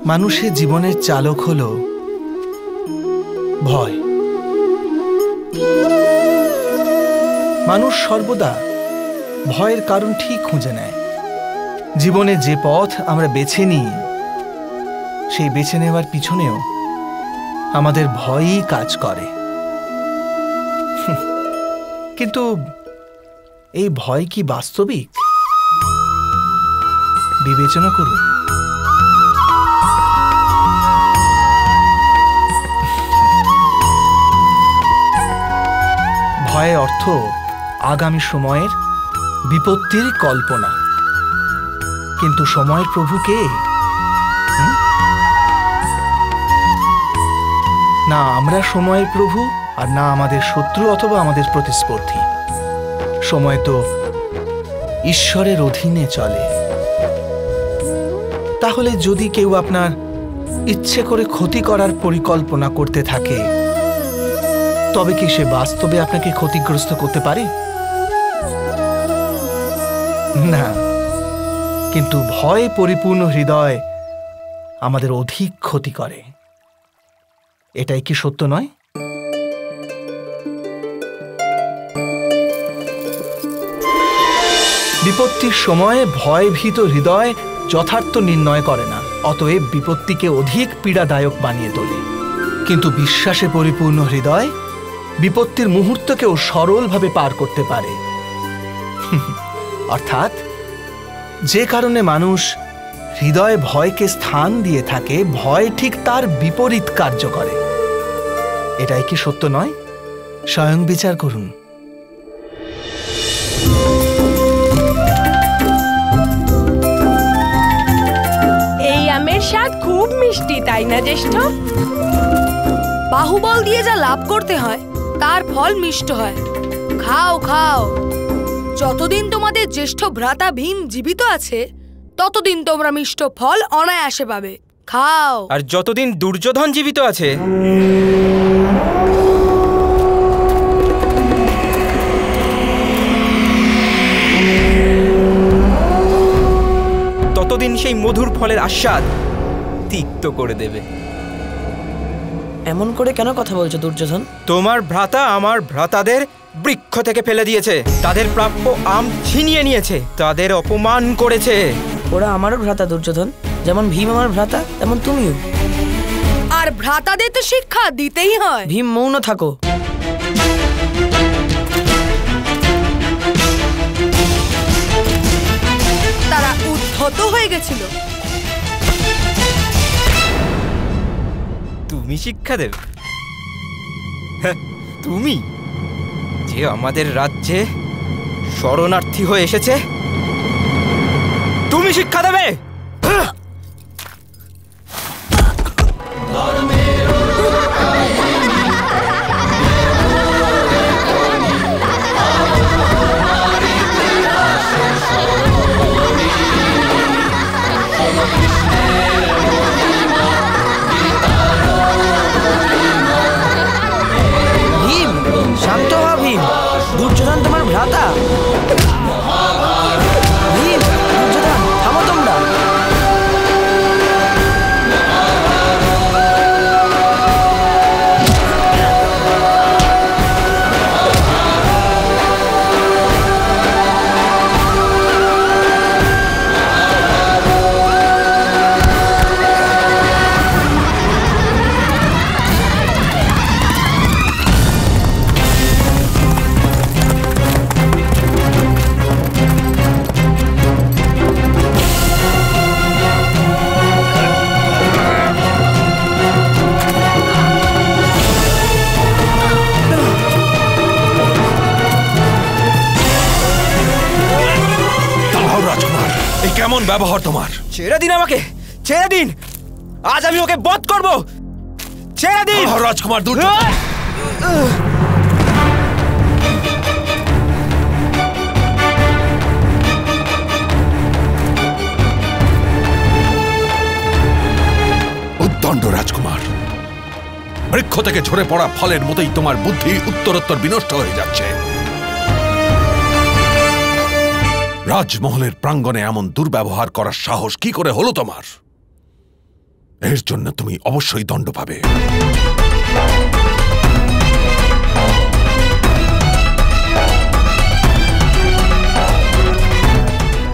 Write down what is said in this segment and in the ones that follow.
মানুষের জীবনের চালক হলো ভয়। মানুষ সর্বদা ভয়ের কারণ ঠিক খুঁজে নেয়। জীবনে যে পথ আমরা বেছে নিই, সেই বেছে নেওয়ার পিছনেও আমাদের ভয়ই কাজ করে। কিন্তু এই ভয় কি বাস্তবিক? বিবেচনা করুন। ভয়ের অর্থ আগামী সময়ের বিপত্তির কল্পনা। কিন্তু সময়ের প্রভু কে? না আমরা সময়ের প্রভু, আর না আমাদের শত্রু অথবা আমাদের প্রতিস্পর্ধী। সময় তো ঈশ্বরের অধীনে চলে। তাহলে যদি কেউ আপনার ইচ্ছে করে ক্ষতি করার পরিকল্পনা করতে থাকে, তবে কি সে বাস্তবে আপনাকে ক্ষতিগ্রস্ত করতে পারে? না। কিন্তু ভয়ে পরিপূর্ণ হৃদয় আমাদের অধিক ক্ষতি করে। এটাই কি সত্য নয়? বিপত্তির সময়ে ভয়ভীত হৃদয় যথার্থ নির্ণয় করে না, অতএব বিপত্তিকে অধিক পীড়াদায়ক বানিয়ে তোলে। কিন্তু বিশ্বাসে পরিপূর্ণ হৃদয় বিপত্তির মুহূর্তকেও সরলভাবে পার করতে পারে। অর্থাৎ যে কারণে মানুষ হৃদয়ে ভয়কে স্থান দিয়ে থাকে, ভয় ঠিক তার বিপরীত কার্য করে। এটাই কি সত্য নয়? স্বয়ং বিচার করুন। এই আমের স্বাদ খুব মিষ্টি, তাই না জ্যেষ্ঠ? বাহুবল দিয়ে যা লাভ করতে হয় তার ফল মিষ্ট হয়। খাও খাও। যতদিন তোমাদের জ্যেষ্ঠ ভ্রাতা ভীম জীবিত আছে, ততদিন তোমরা মিষ্ট ফল অনায়াসে পাবে। খাও। আর যতদিন দুর্যোধন জীবিত আছে, ততদিন সেই মধুর ফলের আস্বাদ তিক্ত করে দেবে। এমন করে কেন কথা বলছো দুর্যোধন? তোমার ভ্রাতা আমার ভ্রাতাদের বৃক্ষ থেকে ফেলে দিয়েছে, তাদের প্রাপ্য আম ছিনিয়ে নিয়েছে, তাদের অপমান করেছে। ওরা আমারও ভ্রাতা দুর্যোধন, যেমন ভীম আমার ভ্রাতা তেমন তুমিও। আর ভ্রাতাদের তো শিক্ষা দিতেই হয়। ভীম মৌন থাকো। তারা উদ্ধত হয়ে গেছিল। তুমি শিক্ষা দেবে? তুমি যে আমাদের রাজ্যে শরণার্থী হয়ে এসেছে, তুমি শিক্ষা দেবে? ভীম, শান্ত হ ভীম। দুর্যোধন তোমার ভ্রাতা। ভীম, দুর্যোধন, থামো তোমরা। কেমন ব্যবহার তোমার? ছেড়ে দিন আমাকে, ছেড়ে দিন। আজ আমি ওকে বধ করব। ছেড়ে দিন রাজকুমার দুর্যোধন। উদ্দণ্ড রাজকুমার, বৃক্ষ থেকে ঝরে পড়া ফলের মতোই তোমার বুদ্ধি উত্তরোত্তর বিনষ্ট হয়ে যাচ্ছে। রাজমহলের প্রাঙ্গণে এমন দুর্ব্যবহার করার সাহস কি করে হলো তোমার? এর জন্য তুমি অবশ্যই দণ্ড পাবে।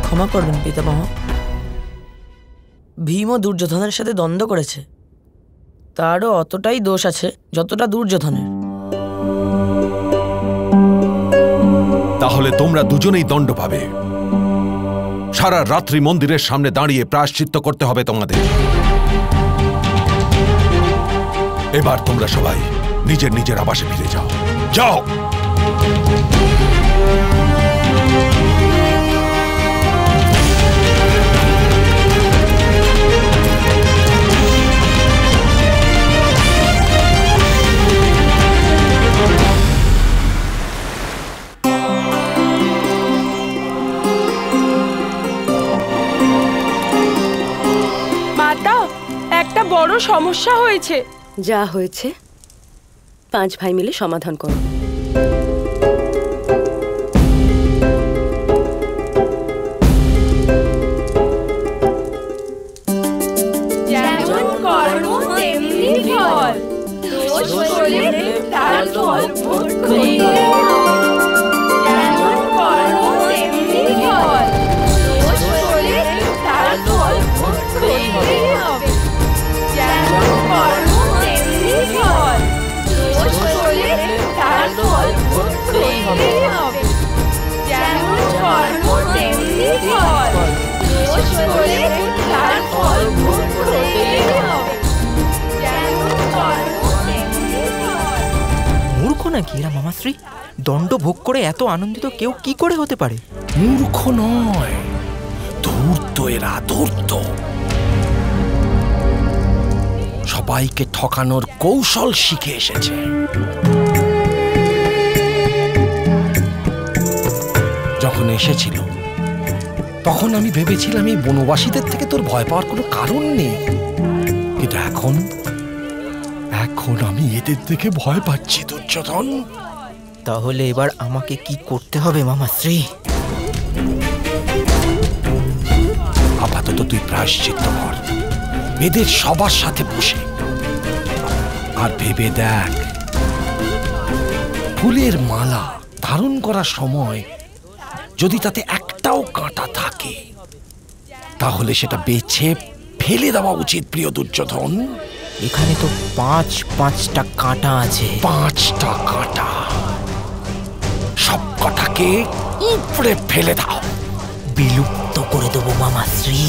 ক্ষমা করবেন পিতামহ, ভীম ও দুর্যোধনের সাথে দ্বন্দ্ব করেছে, তারও অতটাই দোষ আছে যতটা দুর্যোধনের। তাহলে তোমরা দুজনেই দণ্ড পাবে। সারা রাত্রি মন্দিরের সামনে দাঁড়িয়ে প্রায়শ্চিত্ত করতে হবে তোমাদের। এবার তোমরা সবাই নিজের নিজের আবাসে ফিরে যাও। যাও। মাতা, একটা বড় সমস্যা হয়েছে। যা হয়েছে 5 ভাই মিলে সমাধান করো। যেমন কর্ম তেমনি ফল, দোষ করলে তার ফল ভোগ করতে হবে। যেমন কর্ম তেমনি ফল, দোষ করলে তার ফল ভোগ করতে হবে। যেমন কর্ম তেমনি ফল, দোষ করলে তার ফল ভোগ করতে হবে। যেমন কর্ম তেমনি ফল, দোষ করলে তার ফল ভোগ করতে হবে। যেমন কর্ম তেমনি ফল। মূর্খ নাকি এরা মামাশ্রী? দণ্ড ভোগ করে এত আনন্দিত কেউ কি করে হতে পারে? মূর্খ নয়, ধূর্ত এরা, ধূর্ত। সবাইকে ঠকানোর কৌশল শিখে এসেছে। যখন এসেছিল তখন আমি ভেবেছিলাম এই বনবাসীদের থেকে তোর ভয় পাওয়ার কোনো কারণ নেই, কিন্তু এখন আমি এদের থেকে ভয় পাচ্ছি দুর্যোধন। তাহলে এবার আমাকে কি করতে হবে মামাশ্রী? আপাতত তুই প্রায়শ্চিত্ত কর, এদের সবার সাথে বসে, আর ভেবে দেখ ফুলের মালা ধারণ করার সময় যদি তাতে একটাও কাঁটা থাকে তাহলে সেটা বেছে ফেলে দেওয়া উচিত প্রিয় দুর্যোধন। এখানে তো 5টা কাঁটা আছে। 5টা কাঁটা, সব কটাকে উপড়ে ফেলে দাও, বিলুপ্ত করে দেবো মামাশ্রী।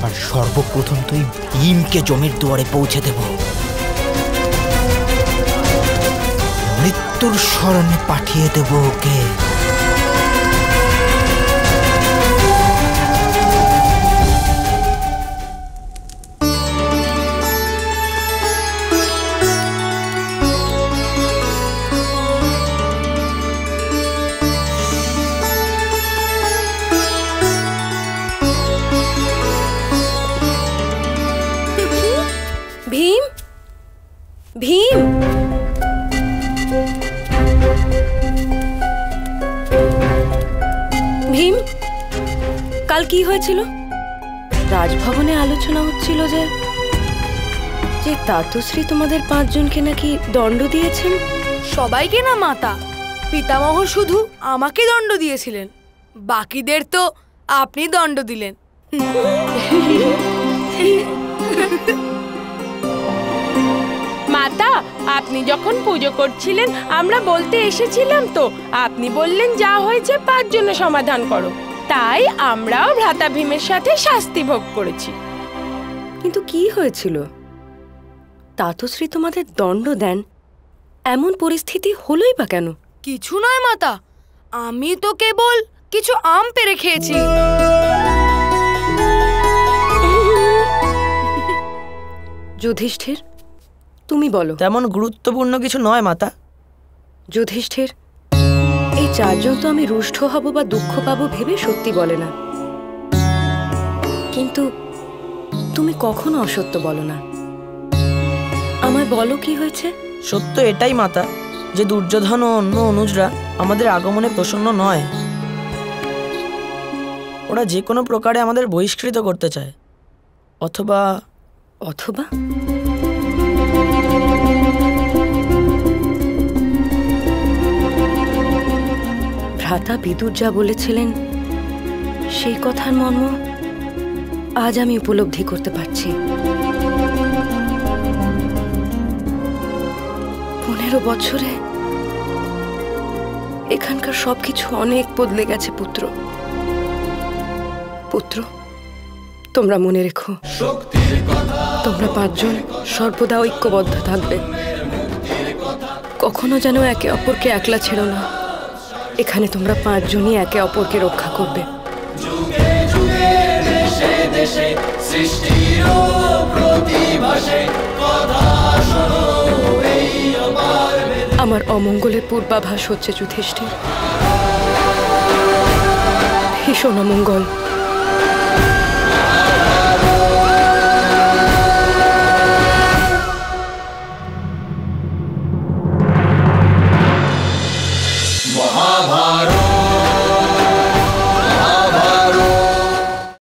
আর সর্বপ্রথম তুই ভীমকে জমির দুয়ারে পৌঁছে দেব, মৃত্যুর শরণে পাঠিয়ে দেব ওকে। ভীম, ভীম, ভীম, কাল কি হয়েছিল? রাজভবনে আলোচনা হচ্ছিল যে তাতুশ্রী তোমাদের 5 জনকে নাকি দণ্ড দিয়েছেন। সবাইকে না মাতা, পিতামহ শুধু আমাকে দণ্ড দিয়েছিলেন, বাকিদের তো আপনি দণ্ড দিলেন। মাতা, আপনি যখন পুজো করছিলেন আমরা বলতে এসেছিলাম তো, আপনি বললেন যা হয়েছে 5 জন্য সমাধান করো, তাই আমরাও ভ্রাতা ভীমের সাথে শাস্তি ভোগ করেছি। কিন্তু কি হয়েছিল? তাতুশ্রী তোমাদের দণ্ড দেন, এমন পরিস্থিতি হলোই বা কেন? কিছু নয় মাতা, আমি তো কেবল কিছু আম পেড়ে খেয়েছি। যুধিষ্ঠির, তুমি বলো। তেমন গুরুত্বপূর্ণ কিছু নয় মাতা। যুধিষ্ঠির, এই 4 জন তো আমি রুষ্ট হব বা দুঃখ পাবো ভেবে সত্যি বলে না, কিন্তু তুমি কখনো অসত্য বলো না। আমায় বলো কি হয়েছে? সত্য এটাই মাতা যে দুর্যোধন ও অন্য অনুজরা আমাদের আগমনে প্রসন্ন নয়। ওরা যে কোনো প্রকারে আমাদের বহিষ্কৃত করতে চায়, অথবা অথবা ভ্রাতা বিদুর যা বলেছিলেন সেই কথার মর্ম আজ আমি উপলব্ধি করতে পারছি। 15 বছরে এখানকার সবকিছু অনেক বদলে গেছে পুত্র। পুত্র, তোমরা মনে রেখো, তোমরা 5 জন সর্বদা ঐক্যবদ্ধ থাকবে। কখনো যেন একে অপরকে একলা ছেড়ো না। এখানে তোমরা 5 জনই একে অপরকে রক্ষা করবে। আমার অমঙ্গলের পূর্বাভাস হচ্ছে যুধিষ্ঠির, ভীষণ অমঙ্গল। মহাভারত